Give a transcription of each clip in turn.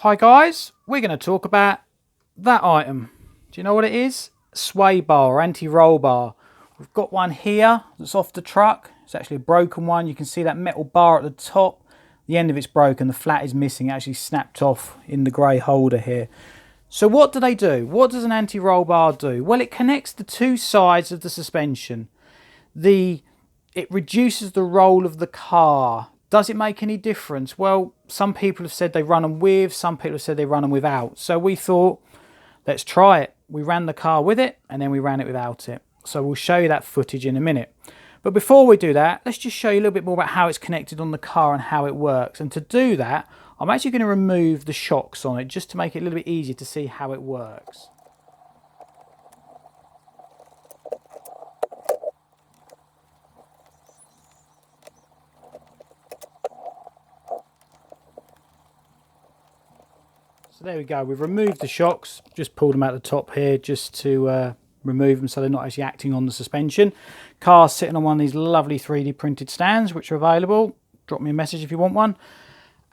Hi guys, we're going to talk about that item. Do you know what it is? Sway bar or anti-roll bar. We've got one here that's off the truck. It's actually a broken one. You can see that metal bar at the top. The end of it's broken, the flat is missing. It actually snapped off in the grey holder here. So what do they do? What does an anti-roll bar do? Well, it connects the two sides of the suspension. It reduces the roll of the car. Does it make any difference? Well, some people have said they run them with, some people have said they run them without. So we thought, let's try it. We ran the car with it and then we ran it without it. So we'll show you that footage in a minute. But before we do that, let's just show you a little bit more about how it's connected on the car and how it works. And to do that, I'm actually going to remove the shocks on it just to make it a little bit easier to see how it works. So there we go, we've removed the shocks, just pulled them out the top here just to remove them so they're not actually acting on the suspension. Car's sitting on one of these lovely 3D printed stands which are available. Drop me a message if you want one.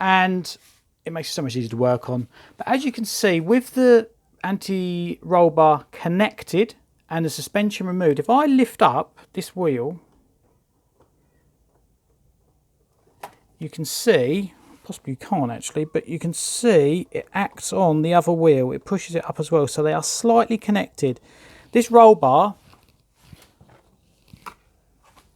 And it makes it so much easier to work on. But as you can see, with the anti-roll bar connected and the suspension removed, if I lift up this wheel, you can see, possibly you can't actually, but you can see it acts on the other wheel. It pushes it up as well, so they are slightly connected. This roll bar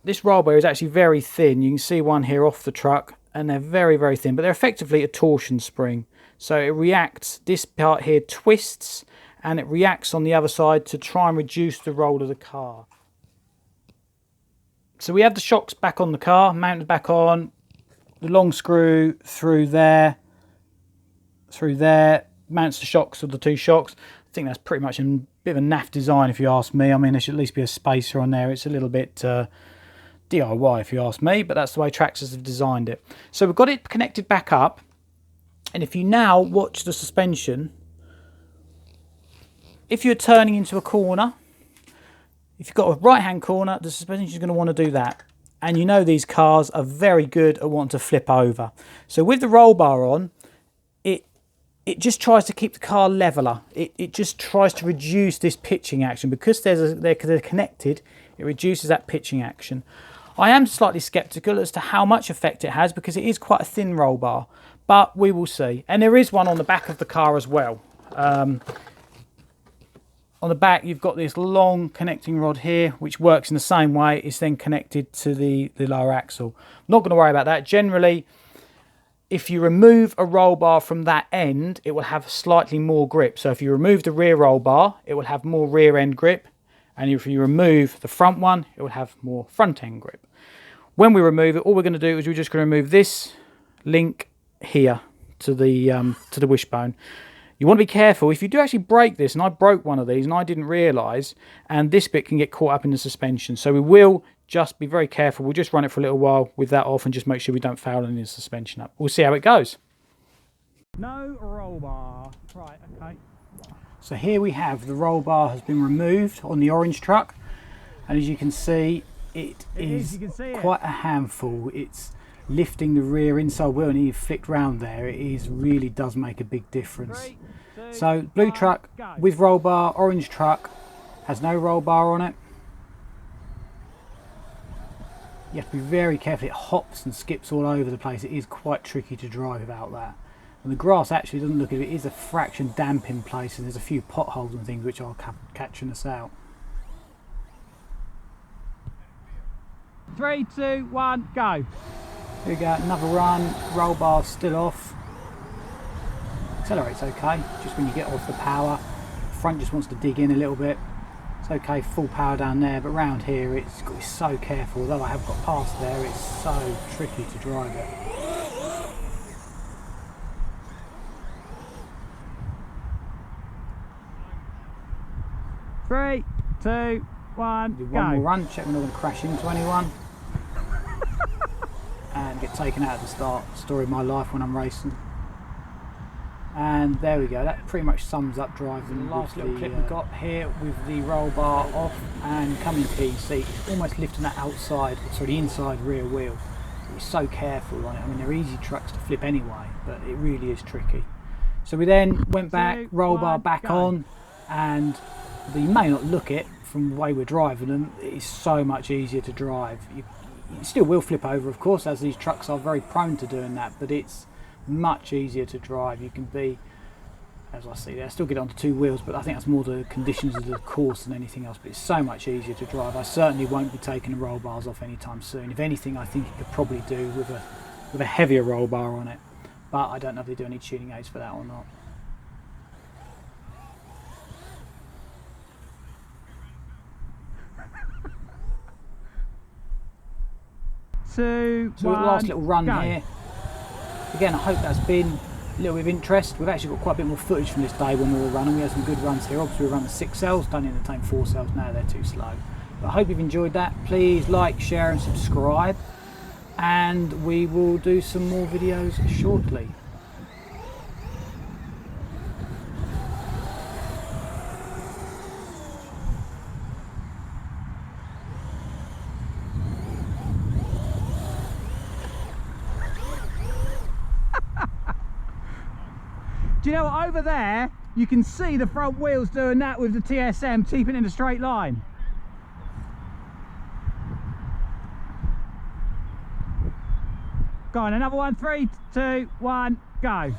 is actually very thin. You can see one here off the truck, and they're very, very thin, but they're effectively a torsion spring. So it reacts, this part here twists, and it reacts on the other side to try and reduce the roll of the car. So we have the shocks back on the car, mounted back on. The long screw through there, mounts the shocks of the two shocks. I think that's pretty much a bit of a naff design if you ask me. I mean, there should at least be a spacer on there. It's a little bit DIY if you ask me, but that's the way Traxxas have designed it. So we've got it connected back up, and if you now watch the suspension, if you're turning into a corner, if you've got a right hand corner, the suspension is going to want to do that. And you know these cars are very good at wanting to flip over. So with the roll bar on, it just tries to keep the car leveler. It just tries to reduce this pitching action. Because they're connected, it reduces that pitching action. I am slightly sceptical as to how much effect it has because it is quite a thin roll bar. But we will see. And there is one on the back of the car as well. On the back, you've got this long connecting rod here, which works in the same way. It's then connected to the lower axle. I'm not going to worry about that. Generally, if you remove a roll bar from that end, it will have slightly more grip. So if you remove the rear roll bar, it will have more rear end grip. And if you remove the front one, it will have more front end grip. When we remove it, all we're going to do is we're just going to remove this link here to the wishbone. You want to be careful. If you do actually break this, and I broke one of these and I didn't realise, and this bit can get caught up in the suspension. So we will just be very careful. We'll just run it for a little while with that off and just make sure we don't foul any of the suspension up. We'll see how it goes. No roll bar. Right, okay. So here we have the roll bar has been removed on the orange truck. And as you can see, it is quite a handful. It's lifting the rear inside wheel, and you've flicked round there, really does make a big difference. So blue truck with roll bar, orange truck has no roll bar on it. You have to be very careful. It hops and skips all over the place. It is quite tricky to drive without that. And the grass actually doesn't look, it is a fraction damp in place, and there's a few potholes and things which are catching us out. 3, 2, 1, go. Here we go, another run, roll bar still off. Accelerates okay, just when you get off the power. Front just wants to dig in a little bit. It's okay, full power down there, but round here it's got to be so careful. Although I have got past there, it's so tricky to drive it. Three, two, one, do one more run, check we're not going to crash into anyone. And get taken out at the story of my life when I'm racing. And there we go, that pretty much sums up driving. The last little clip we've got here with the roll bar off and coming to you see it's almost lifting that outside, sorry, the inside rear wheel. You're so careful on it. I mean, they're easy trucks to flip anyway, but it really is tricky. So we then went back, roll bar back on, and you may not look it from the way we're driving them, it's so much easier to drive. You still will flip over, of course, as these trucks are very prone to doing that, but it's much easier to drive. You can be, as I see there, still get onto 2 wheels, but I think that's more the conditions of the course than anything else, but it's so much easier to drive. I certainly won't be taking the roll bars off anytime soon. If anything, I think you could probably do with a heavier roll bar on it, but I don't know if they do any tuning aids for that or not. So the last little run here. Again, I hope that's been a little bit of interest. We've actually got quite a bit more footage from this day when we were running. We had some good runs here. Obviously we were running 6 cells, don't entertain 4 cells now, they're too slow. But I hope you've enjoyed that. Please like, share and subscribe, and we will do some more videos shortly. Do you know what, over there you can see the front wheels doing that with the TSM, keeping it in a straight line. Go on, another one, 3, 2, 1, go.